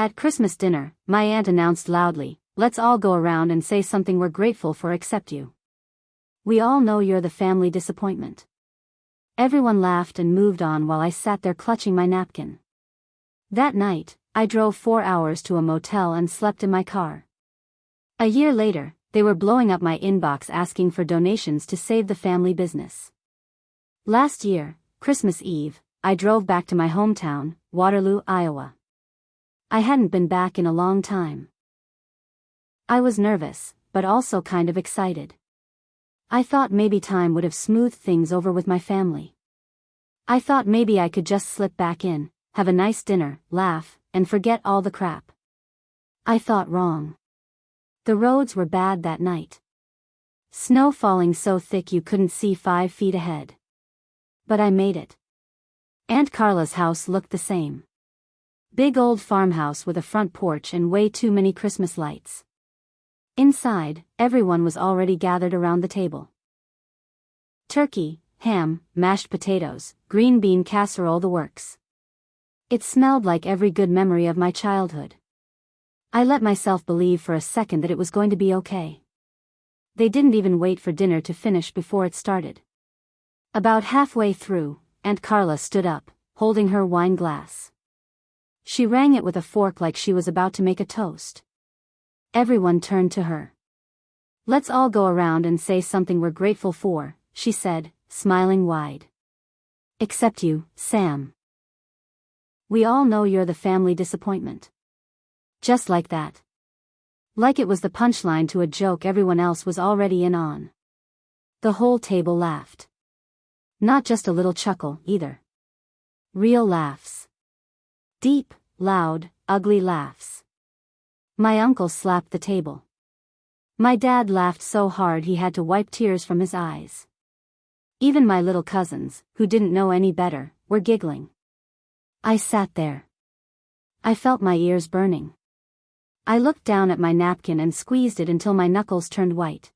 At Christmas dinner, my aunt announced loudly, "Let's all go around and say something we're grateful for except you. We all know you're the family disappointment." Everyone laughed and moved on while I sat there clutching my napkin. That night, I drove 4 hours to a motel and slept in my car. A year later, they were blowing up my inbox asking for donations to save the family business. Last year, Christmas Eve, I drove back to my hometown, Waterloo, Iowa. I hadn't been back in a long time. I was nervous, but also kind of excited. I thought maybe time would have smoothed things over with my family. I thought maybe I could just slip back in, have a nice dinner, laugh, and forget all the crap. I thought wrong. The roads were bad that night. Snow falling so thick you couldn't see 5 feet ahead. But I made it. Aunt Carla's house looked the same. Big old farmhouse with a front porch and way too many Christmas lights. Inside, everyone was already gathered around the table. Turkey, ham, mashed potatoes, green bean casserole, the works. It smelled like every good memory of my childhood. I let myself believe for a second that it was going to be okay. They didn't even wait for dinner to finish before it started. About halfway through, Aunt Carla stood up, holding her wine glass. She rang it with a fork like she was about to make a toast. Everyone turned to her. "Let's all go around and say something we're grateful for," she said, smiling wide. "Except you, Sam. We all know you're the family disappointment." Just like that. Like it was the punchline to a joke everyone else was already in on. The whole table laughed. Not just a little chuckle, either. Real laughs. Deep, loud, ugly laughs. My uncle slapped the table. My dad laughed so hard he had to wipe tears from his eyes. Even my little cousins, who didn't know any better, were giggling. I sat there. I felt my ears burning. I looked down at my napkin and squeezed it until my knuckles turned white.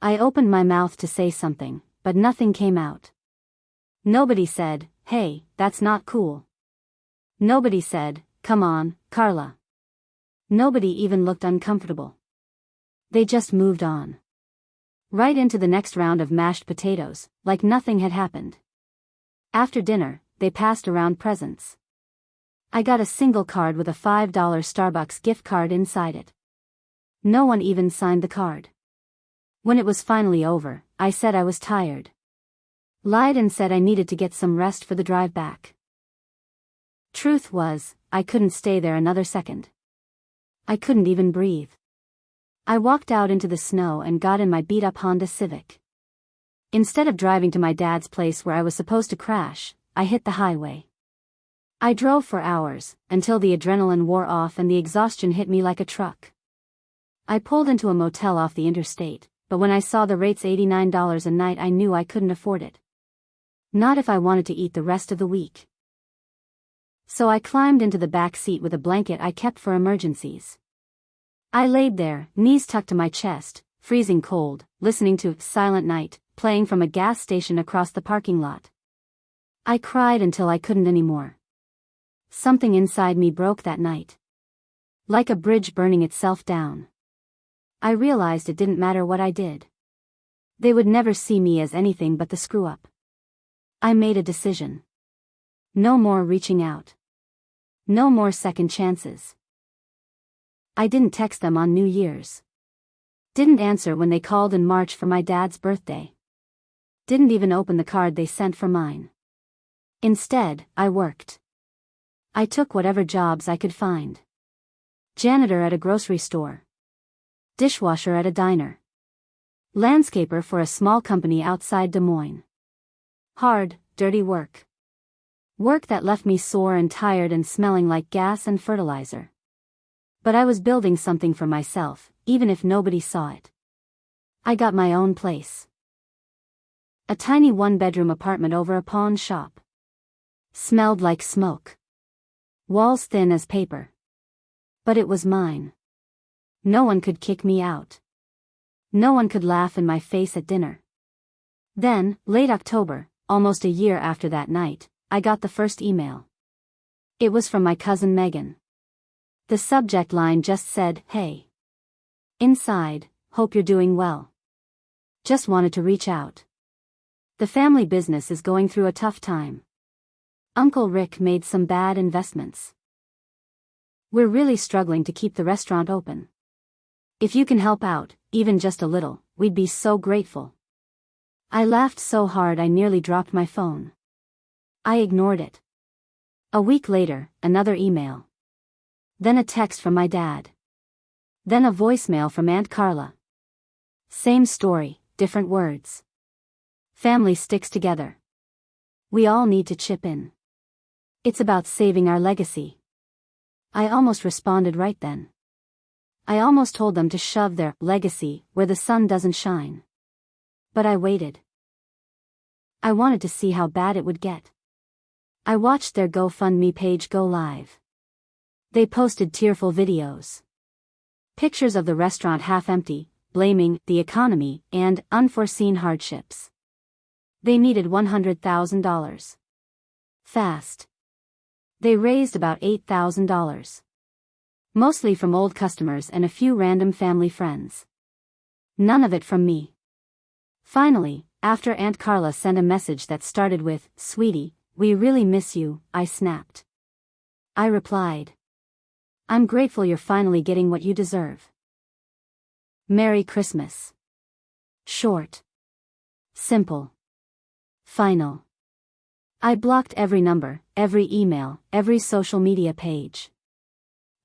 I opened my mouth to say something, but nothing came out. Nobody said, "Hey, that's not cool." Nobody said, "Come on, Carla." Nobody even looked uncomfortable. They just moved on. Right into the next round of mashed potatoes, like nothing had happened. After dinner, they passed around presents. I got a single card with a $5 Starbucks gift card inside it. No one even signed the card. When it was finally over, I said I was tired. Lied and said I needed to get some rest for the drive back. Truth was, I couldn't stay there another second. I couldn't even breathe. I walked out into the snow and got in my beat-up Honda Civic. Instead of driving to my dad's place where I was supposed to crash, I hit the highway. I drove for hours, until the adrenaline wore off and the exhaustion hit me like a truck. I pulled into a motel off the interstate, but when I saw the rates $89 a night I knew I couldn't afford it. Not if I wanted to eat the rest of the week. So I climbed into the back seat with a blanket I kept for emergencies. I laid there, knees tucked to my chest, freezing cold, listening to Silent Night, playing from a gas station across the parking lot. I cried until I couldn't anymore. Something inside me broke that night. Like a bridge burning itself down. I realized it didn't matter what I did. They would never see me as anything but the screw-up. I made a decision. No more reaching out. No more second chances. I didn't text them on New Year's. Didn't answer when they called in March for my dad's birthday. Didn't even open the card they sent for mine. Instead, I worked. I took whatever jobs I could find. Janitor at a grocery store. Dishwasher at a diner. Landscaper for a small company outside Des Moines. Hard, dirty work. Work that left me sore and tired and smelling like gas and fertilizer. But I was building something for myself, even if nobody saw it. I got my own place. A tiny one-bedroom apartment over a pawn shop. Smelled like smoke. Walls thin as paper. But it was mine. No one could kick me out. No one could laugh in my face at dinner. Then, late October, almost a year after that night, I got the first email. It was from my cousin Megan. The subject line just said, "Hey. Inside, hope you're doing well. Just wanted to reach out. The family business is going through a tough time. Uncle Rick made some bad investments. We're really struggling to keep the restaurant open. If you can help out, even just a little, we'd be so grateful." I laughed so hard I nearly dropped my phone. I ignored it. A week later, another email. Then a text from my dad. Then a voicemail from Aunt Carla. Same story, different words. Family sticks together. We all need to chip in. It's about saving our legacy. I almost responded right then. I almost told them to shove their legacy where the sun doesn't shine. But I waited. I wanted to see how bad it would get. I watched their GoFundMe page go live. They posted tearful videos. Pictures of the restaurant half empty, blaming the economy and unforeseen hardships. They needed $100,000. Fast. They raised about $8,000. Mostly from old customers and a few random family friends. None of it from me. Finally, after Aunt Carla sent a message that started with, "Sweetie, we really miss you," I snapped. I replied, "I'm grateful you're finally getting what you deserve. Merry Christmas." Short. Simple. Final. I blocked every number, every email, every social media page.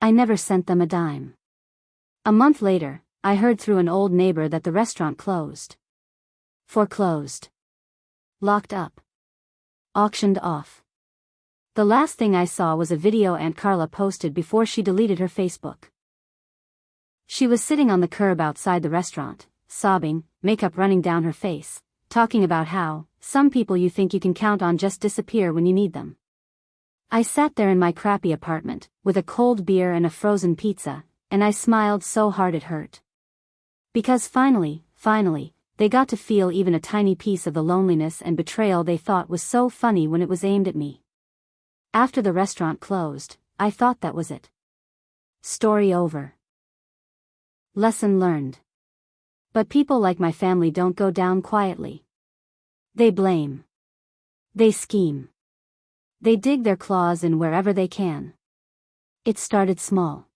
I never sent them a dime. A month later, I heard through an old neighbor that the restaurant closed. Foreclosed. Locked up. Auctioned off. The last thing I saw was a video Aunt Carla posted before she deleted her Facebook. She was sitting on the curb outside the restaurant, sobbing, makeup running down her face, talking about how some people you think you can count on just disappear when you need them. I sat there in my crappy apartment, with a cold beer and a frozen pizza, and I smiled so hard it hurt. Because finally, they got to feel even a tiny piece of the loneliness and betrayal they thought was so funny when it was aimed at me. After the restaurant closed, I thought that was it. Story over. Lesson learned. But people like my family don't go down quietly. They blame. They scheme. They dig their claws in wherever they can. It started small.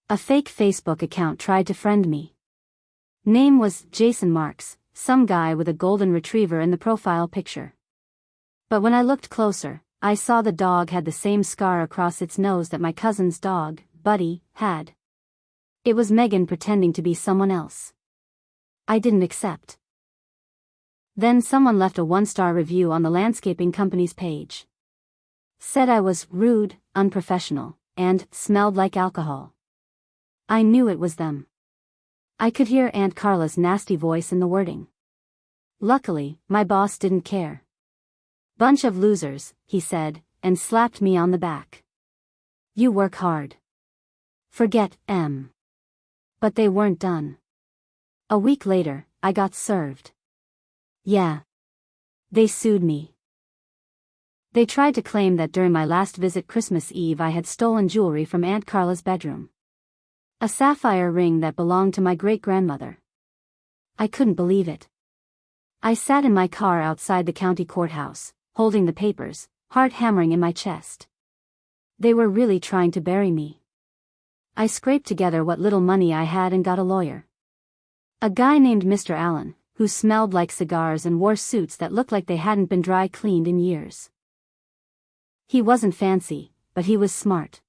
A fake Facebook account tried to friend me. Name was Jason Marks, some guy with a golden retriever in the profile picture. But when I looked closer, I saw the dog had the same scar across its nose that my cousin's dog, Buddy, had. It was Megan pretending to be someone else. I didn't accept. Then someone left a 1-star review on the landscaping company's page. Said I was rude, unprofessional, and smelled like alcohol. I knew it was them. I could hear Aunt Carla's nasty voice in the wording. Luckily, my boss didn't care. "Bunch of losers," he said, and slapped me on the back. "You work hard. Forget M." But they weren't done. A week later, I got served. Yeah. They sued me. They tried to claim that during my last visit Christmas Eve I had stolen jewelry from Aunt Carla's bedroom. A sapphire ring that belonged to my great-grandmother. I couldn't believe it. I sat in my car outside the county courthouse, holding the papers, heart hammering in my chest. They were really trying to bury me. I scraped together what little money I had and got a lawyer. A guy named Mr. Allen, who smelled like cigars and wore suits that looked like they hadn't been dry cleaned in years. He wasn't fancy, but he was smart.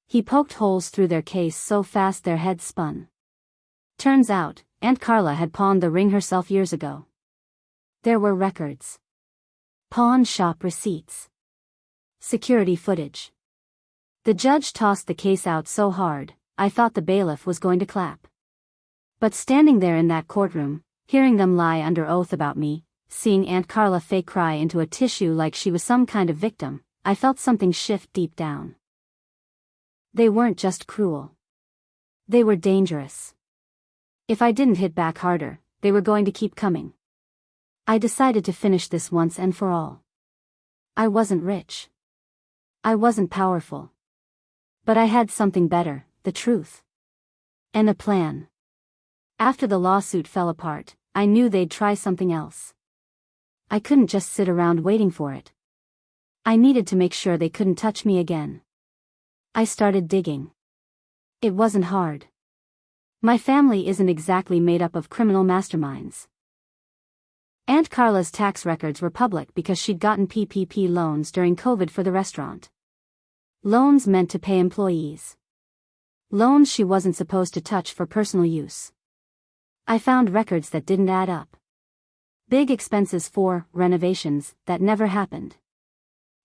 He poked holes through their case so fast their heads spun. Turns out, Aunt Carla had pawned the ring herself years ago. There were records. Pawn shop receipts. Security footage. The judge tossed the case out so hard, I thought the bailiff was going to clap. But standing there in that courtroom, hearing them lie under oath about me, seeing Aunt Carla fake cry into a tissue like she was some kind of victim, I felt something shift deep down. They weren't just cruel. They were dangerous. If I didn't hit back harder, they were going to keep coming. I decided to finish this once and for all. I wasn't rich. I wasn't powerful. But I had something better, the truth. And a plan. After the lawsuit fell apart, I knew they'd try something else. I couldn't just sit around waiting for it. I needed to make sure they couldn't touch me again. I started digging. It wasn't hard. My family isn't exactly made up of criminal masterminds. Aunt Carla's tax records were public because she'd gotten PPP loans during COVID for the restaurant. Loans meant to pay employees. Loans she wasn't supposed to touch for personal use. I found records that didn't add up. Big expenses for renovations that never happened.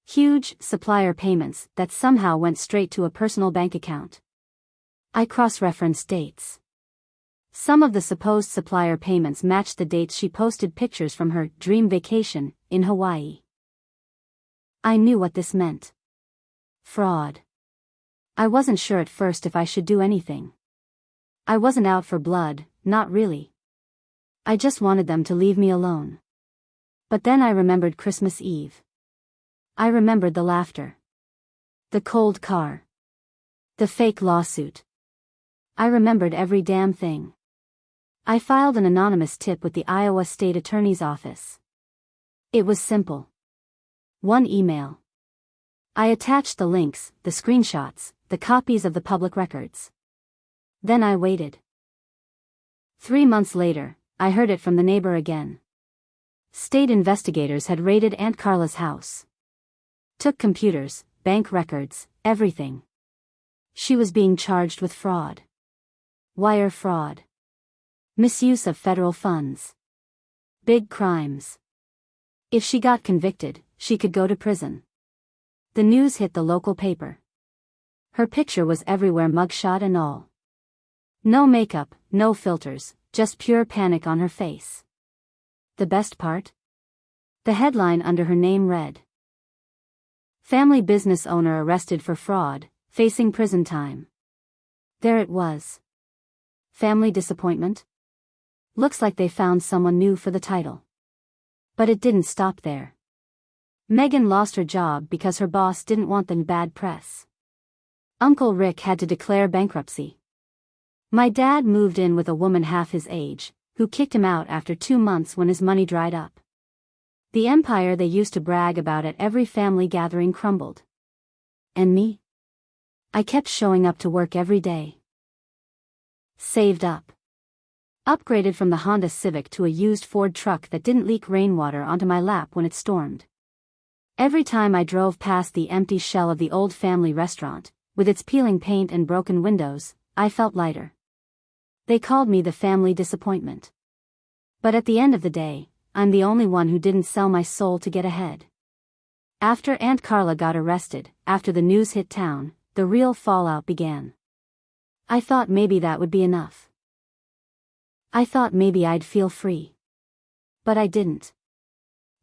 Huge supplier payments that somehow went straight to a personal bank account. I cross-referenced dates. Some of the supposed supplier payments matched the dates she posted pictures from her dream vacation in Hawaii. I knew what this meant. Fraud. I wasn't sure at first if I should do anything. I wasn't out for blood, not really. I just wanted them to leave me alone. But then I remembered Christmas Eve. I remembered the laughter. The cold car. The fake lawsuit. I remembered every damn thing. I filed an anonymous tip with the Iowa State Attorney's Office. It was simple. One email. I attached the links, the screenshots, the copies of the public records. Then I waited. 3 months later, I heard it from the neighbor again. State investigators had raided Aunt Carla's house. Took computers, bank records, everything. She was being charged with fraud. Wire fraud. Misuse of federal funds. Big crimes. If she got convicted, she could go to prison. The news hit the local paper. Her picture was everywhere, mugshot and all. No makeup, no filters, just pure panic on her face. The best part? The headline under her name read: Family business owner arrested for fraud, facing prison time. There it was. Family disappointment? Looks like they found someone new for the title. But it didn't stop there. Megan lost her job because her boss didn't want the bad press. Uncle Rick had to declare bankruptcy. My dad moved in with a woman half his age, who kicked him out after 2 months when his money dried up. The empire they used to brag about at every family gathering crumbled. And me? I kept showing up to work every day. Saved up. Upgraded from the Honda Civic to a used Ford truck that didn't leak rainwater onto my lap when it stormed. Every time I drove past the empty shell of the old family restaurant, with its peeling paint and broken windows, I felt lighter. They called me the family disappointment. But at the end of the day, I'm the only one who didn't sell my soul to get ahead. After Aunt Carla got arrested, after the news hit town, the real fallout began. I thought maybe that would be enough. I thought maybe I'd feel free. But I didn't.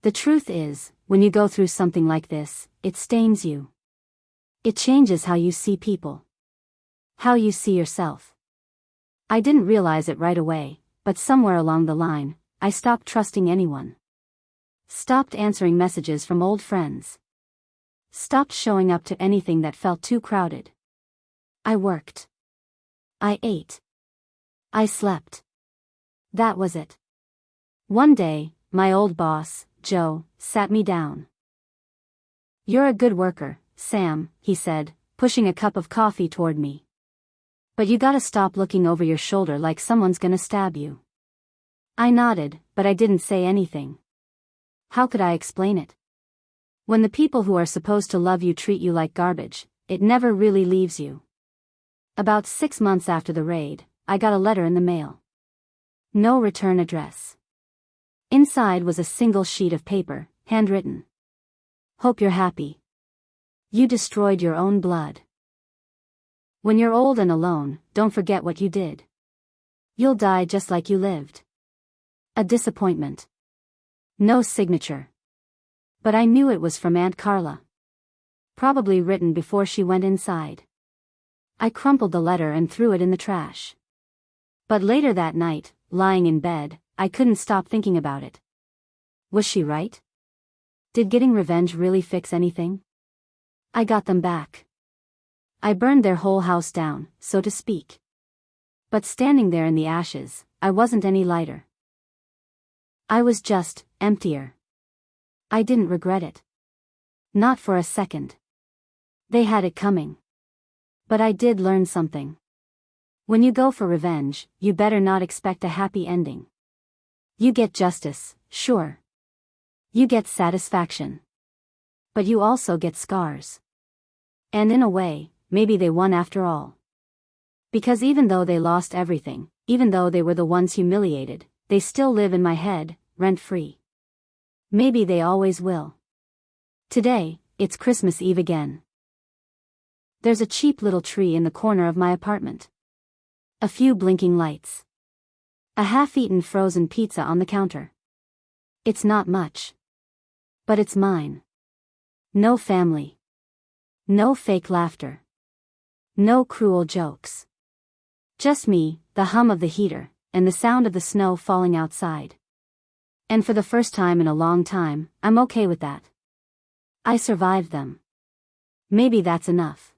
The truth is, when you go through something like this, it stains you. It changes how you see people. How you see yourself. I didn't realize it right away, but somewhere along the line, I stopped trusting anyone. Stopped answering messages from old friends. Stopped showing up to anything that felt too crowded. I worked. I ate. I slept. That was it. One day, my old boss, Joe, sat me down. "You're a good worker, Sam," he said, pushing a cup of coffee toward me. "But you gotta stop looking over your shoulder like someone's gonna stab you." I nodded, but I didn't say anything. How could I explain it? When the people who are supposed to love you treat you like garbage, it never really leaves you. About 6 months after the raid, I got a letter in the mail. No return address. Inside was a single sheet of paper, handwritten. "Hope you're happy. You destroyed your own blood. When you're old and alone, don't forget what you did. You'll die just like you lived." A disappointment. No signature. But I knew it was from Aunt Carla. Probably written before she went inside. I crumpled the letter and threw it in the trash. But later that night, lying in bed, I couldn't stop thinking about it. Was she right? Did getting revenge really fix anything? I got them back. I burned their whole house down, so to speak. But standing there in the ashes, I wasn't any lighter. I was just emptier. I didn't regret it. Not for a second. They had it coming. But I did learn something. When you go for revenge, you better not expect a happy ending. You get justice, sure. You get satisfaction. But you also get scars. And in a way, maybe they won after all. Because even though they lost everything, even though they were the ones humiliated, they still live in my head, rent-free. Maybe they always will. Today, it's Christmas Eve again. There's a cheap little tree in the corner of my apartment. A few blinking lights. A half-eaten frozen pizza on the counter. It's not much. But it's mine. No family. No fake laughter. No cruel jokes. Just me, the hum of the heater, and the sound of the snow falling outside. And for the first time in a long time, I'm okay with that. I survived them. Maybe that's enough.